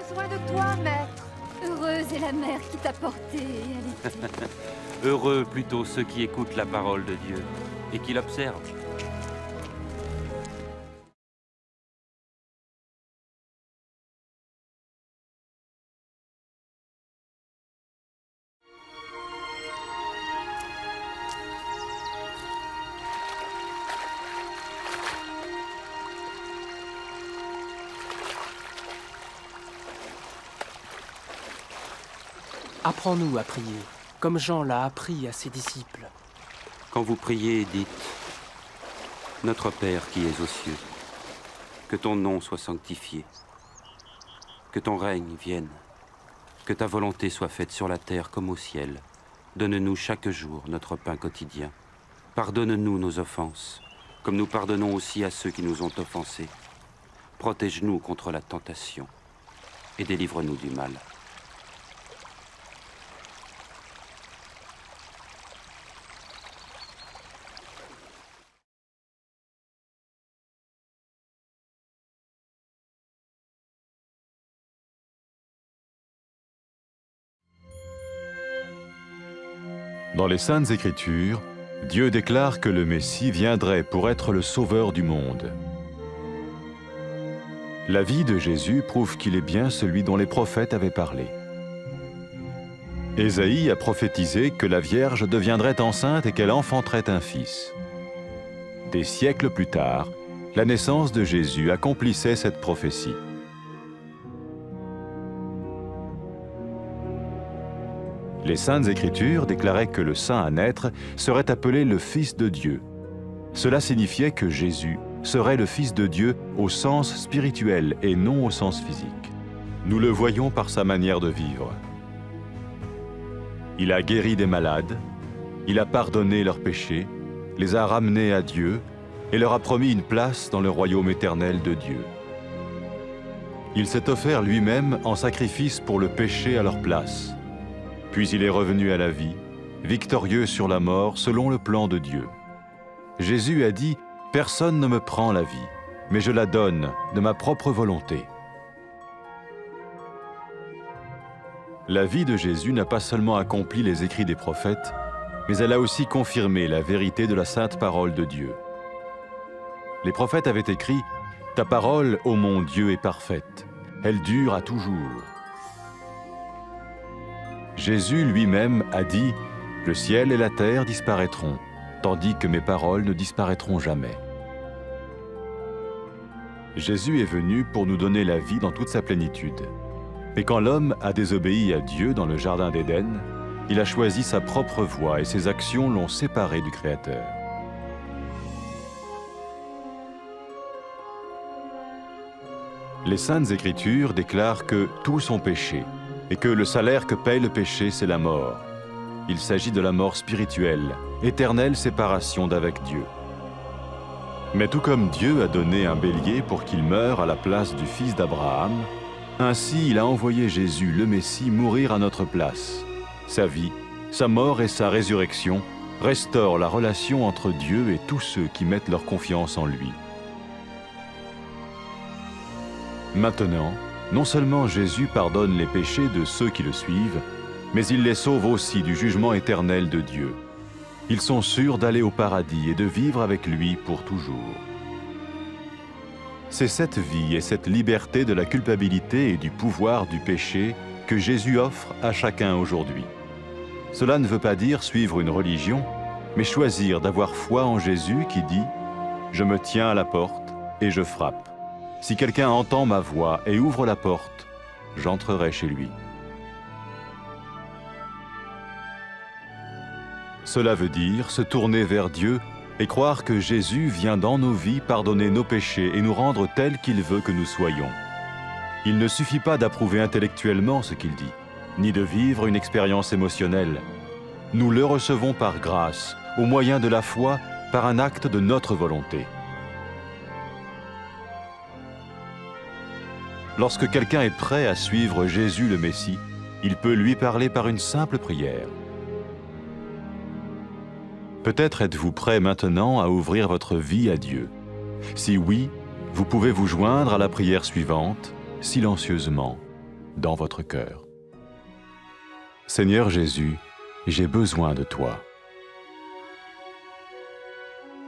besoin de toi, maître. Heureuse est la mère qui t'a porté et allaitée. Heureux plutôt ceux qui écoutent la parole de Dieu et qui l'observent. Apprends-nous à prier, comme Jean l'a appris à ses disciples. Quand vous priez, dites « Notre Père qui es aux cieux, que ton nom soit sanctifié, que ton règne vienne, que ta volonté soit faite sur la terre comme au ciel. Donne-nous chaque jour notre pain quotidien. Pardonne-nous nos offenses, comme nous pardonnons aussi à ceux qui nous ont offensés. Protège-nous contre la tentation et délivre-nous du mal. » Dans les Saintes Écritures, Dieu déclare que le Messie viendrait pour être le sauveur du monde. La vie de Jésus prouve qu'il est bien celui dont les prophètes avaient parlé. Ésaïe a prophétisé que la Vierge deviendrait enceinte et qu'elle enfanterait un fils. Des siècles plus tard, la naissance de Jésus accomplissait cette prophétie. Les Saintes Écritures déclaraient que le saint à naître serait appelé le Fils de Dieu. Cela signifiait que Jésus serait le Fils de Dieu au sens spirituel et non au sens physique. Nous le voyons par sa manière de vivre. Il a guéri des malades, il a pardonné leurs péchés, les a ramenés à Dieu et leur a promis une place dans le royaume éternel de Dieu. Il s'est offert lui-même en sacrifice pour le péché à leur place. Puis il est revenu à la vie, victorieux sur la mort selon le plan de Dieu. Jésus a dit « Personne ne me prend la vie, mais je la donne de ma propre volonté. » La vie de Jésus n'a pas seulement accompli les écrits des prophètes, mais elle a aussi confirmé la vérité de la sainte parole de Dieu. Les prophètes avaient écrit « Ta parole, ô mon Dieu, est parfaite, elle dure à toujours. » Jésus lui-même a dit « Le ciel et la terre disparaîtront, tandis que mes paroles ne disparaîtront jamais. » Jésus est venu pour nous donner la vie dans toute sa plénitude. Et quand l'homme a désobéi à Dieu dans le jardin d'Éden, il a choisi sa propre voie et ses actions l'ont séparé du Créateur. Les Saintes Écritures déclarent que tous ont péché et que le salaire que paye le péché, c'est la mort. Il s'agit de la mort spirituelle, éternelle séparation d'avec Dieu. Mais tout comme Dieu a donné un bélier pour qu'il meure à la place du fils d'Abraham, ainsi il a envoyé Jésus, le Messie, mourir à notre place. Sa vie, sa mort et sa résurrection restaurent la relation entre Dieu et tous ceux qui mettent leur confiance en lui. Maintenant, non seulement Jésus pardonne les péchés de ceux qui le suivent, mais il les sauve aussi du jugement éternel de Dieu. Ils sont sûrs d'aller au paradis et de vivre avec lui pour toujours. C'est cette vie et cette liberté de la culpabilité et du pouvoir du péché que Jésus offre à chacun aujourd'hui. Cela ne veut pas dire suivre une religion, mais choisir d'avoir foi en Jésus qui dit « Je me tiens à la porte et je frappe. Si quelqu'un entend ma voix et ouvre la porte, j'entrerai chez lui. » Cela veut dire se tourner vers Dieu et croire que Jésus vient dans nos vies pardonner nos péchés et nous rendre tels qu'il veut que nous soyons. Il ne suffit pas d'approuver intellectuellement ce qu'il dit, ni de vivre une expérience émotionnelle. Nous le recevons par grâce, au moyen de la foi, par un acte de notre volonté. Lorsque quelqu'un est prêt à suivre Jésus le Messie, il peut lui parler par une simple prière. Peut-être êtes-vous prêt maintenant à ouvrir votre vie à Dieu. Si oui, vous pouvez vous joindre à la prière suivante, silencieusement. dans votre cœur. Seigneur Jésus, j'ai besoin de toi.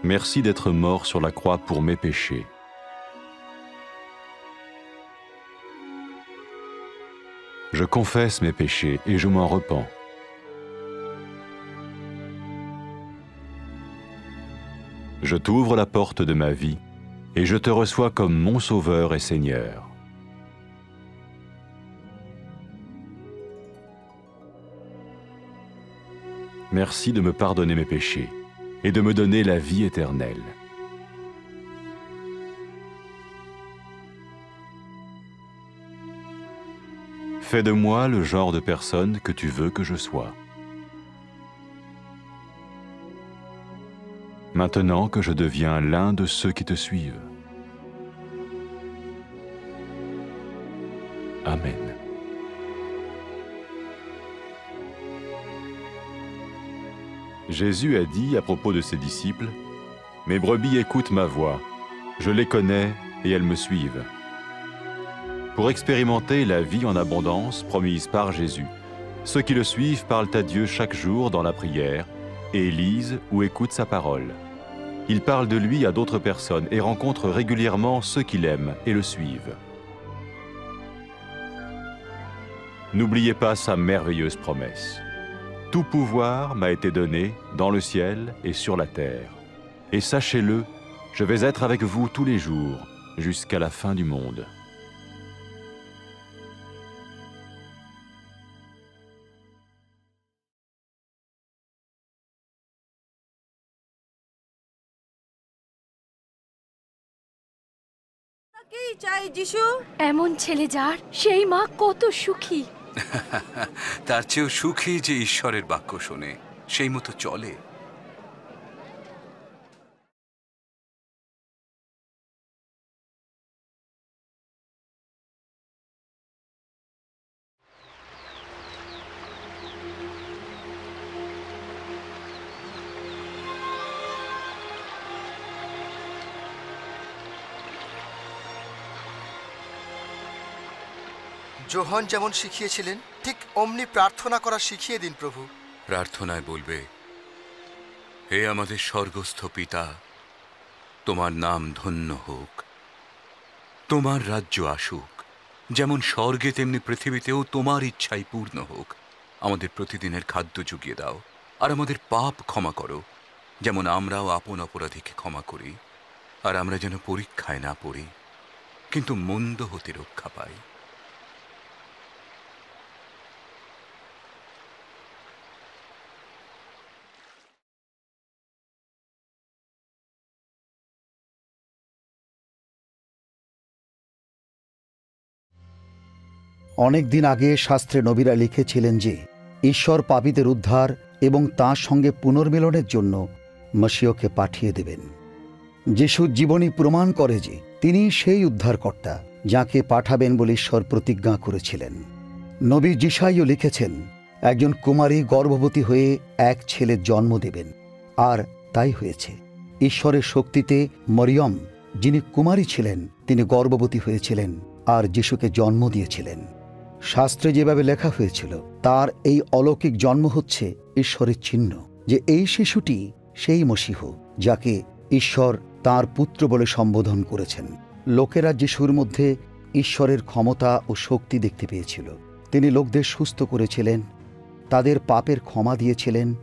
Merci d'être mort sur la croix pour mes péchés. Je confesse mes péchés et je m'en repens. Je t'ouvre la porte de ma vie et je te reçois comme mon Sauveur et Seigneur. Merci de me pardonner mes péchés et de me donner la vie éternelle. Fais de moi le genre de personne que tu veux que je sois. Maintenant que je deviens l'un de ceux qui te suivent. Amen. Jésus a dit à propos de ses disciples, « Mes brebis écoutent ma voix, je les connais et elles me suivent. » Pour expérimenter la vie en abondance promise par Jésus, ceux qui le suivent parlent à Dieu chaque jour dans la prière et lisent ou écoutent sa parole. Ils parlent de lui à d'autres personnes et rencontrent régulièrement ceux qui l'aiment et le suivent. N'oubliez pas sa merveilleuse promesse. Tout pouvoir m'a été donné dans le ciel et sur la terre. Et sachez-le, je vais être avec vous tous les jours, jusqu'à la fin du monde. এমন ছেলে যার সেই মা কত সুখী। তার চেয়েও সুখী যে ঈশ্বরের বাক্য শোনে, সেই মতো চলে। যোহন যেমন শিখিয়েছিলেন ঠিক অমনি প্রার্থনা করা শিখিয়ে দিন প্রভু। প্রার্থনায় বলবে, হে আমাদের স্বর্গস্থ পিতা, তোমার নাম ধন্য হোক, তোমার রাজ্য আসুক, যেমন স্বর্গে তেমনি পৃথিবীতেও তোমার ইচ্ছাই পূর্ণ হোক। আমাদের প্রতিদিনের খাদ্য জুগিয়ে দাও, আর আমাদের পাপ ক্ষমা করো, যেমন আমরাও আপন অপরাধীকে ক্ষমা করি। আর আমরা যেন পরীক্ষায় না পড়ি, কিন্তু মন্দ হতে রক্ষা পাই। অনেক দিন আগে শাস্ত্রে নবীরা লিখেছিলেন যে ঈশ্বর পাপীদের উদ্ধার এবং তাঁর সঙ্গে পুনর্মিলনের জন্য মশীহকে পাঠিয়ে দেবেন। যিশুর জীবনী প্রমাণ করে যে তিনি সেই উদ্ধারকর্তা যাকে পাঠাবেন বলে ঈশ্বর প্রতিজ্ঞা করেছিলেন। নবী যিশাইও লিখেছেন, একজন কুমারী গর্ভবতী হয়ে এক ছেলের জন্ম দেবেন, আর তাই হয়েছে। ঈশ্বরের শক্তিতে মরিয়ম, যিনি কুমারী ছিলেন, তিনি গর্ভবতী হয়েছিলেন আর যিশুকে জন্ম দিয়েছিলেন। শাস্ত্রে যেভাবে লেখা হয়েছিল, তার এই অলৌকিক জন্ম হচ্ছে ঈশ্বরের চিহ্ন যে এই শিশুটি সেই মশীহ যাকে ঈশ্বর তাঁর পুত্র বলে সম্বোধন করেছেন। লোকেরা যিশুর মধ্যে ঈশ্বরের ক্ষমতা ও শক্তি দেখতে পেয়েছিল। তিনি লোকদের সুস্থ করেছিলেন, তাদের পাপের ক্ষমা দিয়েছিলেন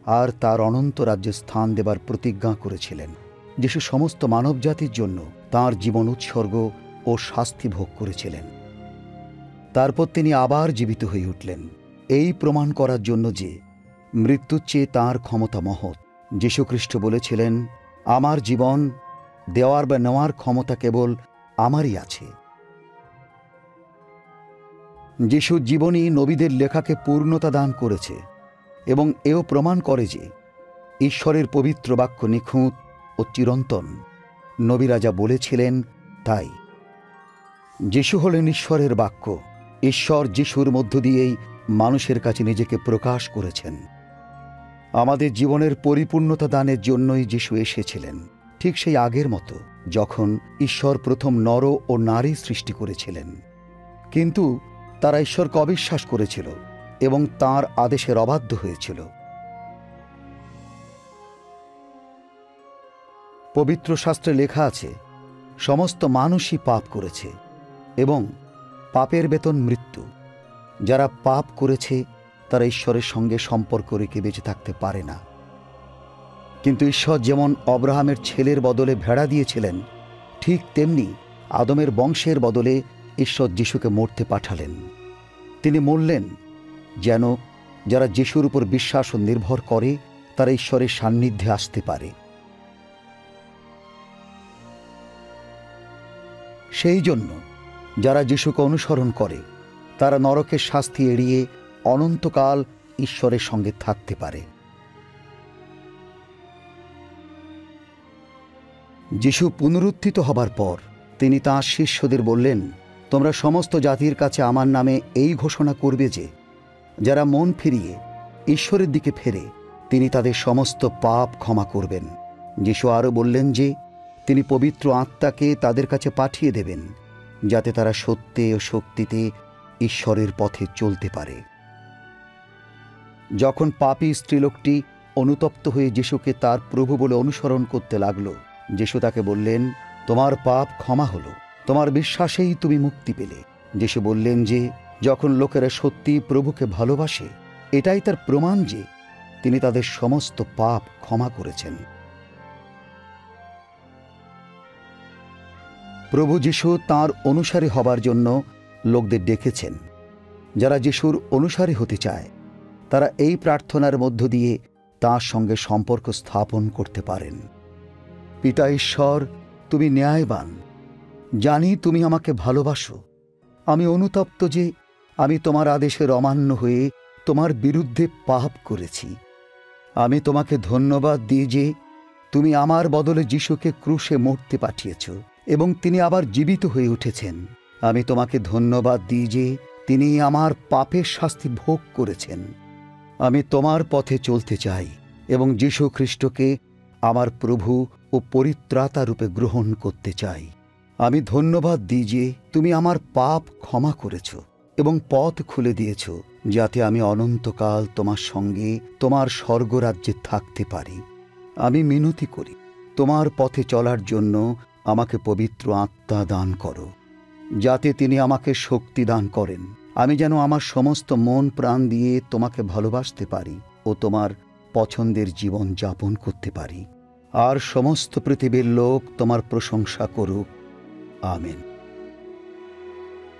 আর তার অনন্ত রাজ্যে স্থান দেবার প্রতিজ্ঞা করেছিলেন। যিশু সমস্ত মানবজাতির জন্য তাঁর জীবন উৎসর্গ ও শাস্তি ভোগ করেছিলেন। তারপর তিনি আবার জীবিত হয়ে উঠলেন, এই প্রমাণ করার জন্য যে মৃত্যুর চেয়ে তাঁর ক্ষমতা মহৎ। যীশুখ্রিস্ট বলেছিলেন, আমার জীবন দেওয়ার বা নেওয়ার ক্ষমতা কেবল আমারই আছে। যিশুর জীবনী নবীদের লেখাকে পূর্ণতা দান করেছে এবং এও প্রমাণ করে যে ঈশ্বরের পবিত্র বাক্য নিখুঁত ও চিরন্তন। নবীরা যা বলেছিলেন তাই। যিশু হলেন ঈশ্বরের বাক্য। ঈশ্বর যিশুর মধ্য দিয়েই মানুষের কাছে নিজেকে প্রকাশ করেছেন। আমাদের জীবনের পরিপূর্ণতা দানের জন্যই যিশু এসেছিলেন, ঠিক সেই আগের মতো যখন ঈশ্বর প্রথম নর ও নারী সৃষ্টি করেছিলেন। কিন্তু তারা ঈশ্বরকে অবিশ্বাস করেছিল এবং তাঁর আদেশের অবাধ্য হয়েছিল। পবিত্র শাস্ত্রে লেখা আছে, সমস্ত মানুষই পাপ করেছে এবং পাপের বেতন মৃত্যু। যারা পাপ করেছে তারা ঈশ্বরের সঙ্গে সম্পর্ক রেখে বেঁচে থাকতে পারে না। কিন্তু ঈশ্বর যেমন অব্রাহামের ছেলের বদলে ভেড়া দিয়েছিলেন, ঠিক তেমনি আদমের বংশের বদলে ঈশ্বর যিশুকে মরতে পাঠালেন। তিনি মরলেন যেন যারা যিশুর উপর বিশ্বাস ও নির্ভর করে তারা ঈশ্বরের সান্নিধ্যে আসতে পারে। সেই জন্য যারা যিশুকে অনুসরণ করে তারা নরকের শাস্তি এড়িয়ে অনন্তকাল ঈশ্বরের সঙ্গে থাকতে পারে। যিশু পুনরুত্থিত হবার পর তিনি তাঁর শিষ্যদের বললেন, তোমরা সমস্ত জাতির কাছে আমার নামে এই ঘোষণা করবে যে যারা মন ফিরিয়ে ঈশ্বরের দিকে ফেরে তিনি তাদের সমস্ত পাপ ক্ষমা করবেন। যিশু আরও বললেন যে তিনি পবিত্র আত্মাকে তাদের কাছে পাঠিয়ে দেবেন, যাতে তারা সত্যে ও শক্তিতে ঈশ্বরের পথে চলতে পারে। যখন পাপী স্ত্রীলোকটি অনুতপ্ত হয়ে যিশুকে তার প্রভু বলে অনুসরণ করতে লাগল, যিশু তাকে বললেন, তোমার পাপ ক্ষমা হলো, তোমার বিশ্বাসেই তুমি মুক্তি পেলে। যিশু বললেন যে যখন লোকেরা সত্যি প্রভুকে ভালোবাসে, এটাই তার প্রমাণ যে তিনি তাদের সমস্ত পাপ ক্ষমা করেছেন। প্রভু যিশু তাঁর অনুসারী হবার জন্য লোকদের ডেকেছেন। যারা যিশুর অনুসারী হতে চায় তারা এই প্রার্থনার মধ্য দিয়ে তাঁর সঙ্গে সম্পর্ক স্থাপন করতে পারেন। পিতা ঈশ্বর, তুমি ন্যায়বান, জানি তুমি আমাকে ভালোবাসো। আমি অনুতপ্ত যে আমি তোমার আদেশের অমান্য হয়ে তোমার বিরুদ্ধে পাপ করেছি। আমি তোমাকে ধন্যবাদ দিই যে তুমি আমার বদলে যিশুকে ক্রুশে মরতে পাঠিয়েছ এবং তিনি আবার জীবিত হয়ে উঠেছেন। আমি তোমাকে ধন্যবাদ দিই যে তিনি আমার পাপের শাস্তি ভোগ করেছেন। আমি তোমার পথে চলতে চাই এবং যীশু খ্রিস্টকে আমার প্রভু ও পরিত্রাতা রূপে গ্রহণ করতে চাই। আমি ধন্যবাদ দিই যে তুমি আমার পাপ ক্ষমা করেছ এবং পথ খুলে দিয়েছ, যাতে আমি অনন্তকাল তোমার সঙ্গে তোমার স্বর্গরাজ্যে থাকতে পারি। আমি মিনতি করি, তোমার পথে চলার জন্য আমাকে পবিত্র আত্মা দান করো, যাতে তিনি আমাকে শক্তি দান করেন। আমি যেন আমার সমস্ত মন প্রাণ দিয়ে তোমাকে ভালোবাসতে পারি ও তোমার পছন্দের জীবন যাপন করতে পারি। আর সমস্ত পৃথিবীর লোক তোমার প্রশংসা করুক। আমেন।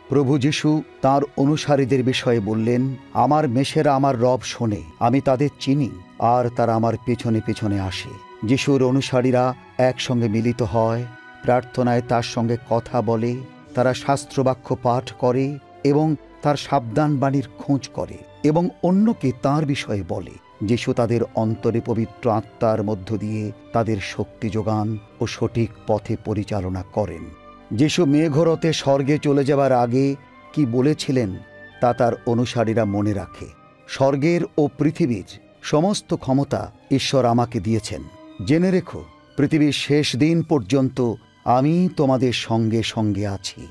প্রভু যিশু তাঁর অনুসারীদের বিষয়ে বললেন, আমার মেষেরা আমার রব শোনে, আমি তাদের চিনি আর তারা আমার পেছনে পেছনে আসে। যিশুর অনুসারীরা একসঙ্গে মিলিত হয়, প্রার্থনায় তার সঙ্গে কথা বলে, তারা শাস্ত্রবাক্য পাঠ করে এবং তার সাবধান বাণীর খোঁজ করে এবং অন্যকে তাঁর বিষয়ে বলে। যিশু তাদের অন্তরে পবিত্র আত্মার মধ্য দিয়ে তাদের শক্তি যোগান ও সঠিক পথে পরিচালনা করেন। যিশু মেঘরথে স্বর্গে চলে যাবার আগে কি বলেছিলেন তা তার অনুসারীরা মনে রাখে। স্বর্গের ও পৃথিবীর সমস্ত ক্ষমতা ঈশ্বর আমাকে দিয়েছেন। জেনে রেখো, পৃথিবীর শেষ দিন পর্যন্ত আমি তোমাদের সঙ্গে সঙ্গে আছি।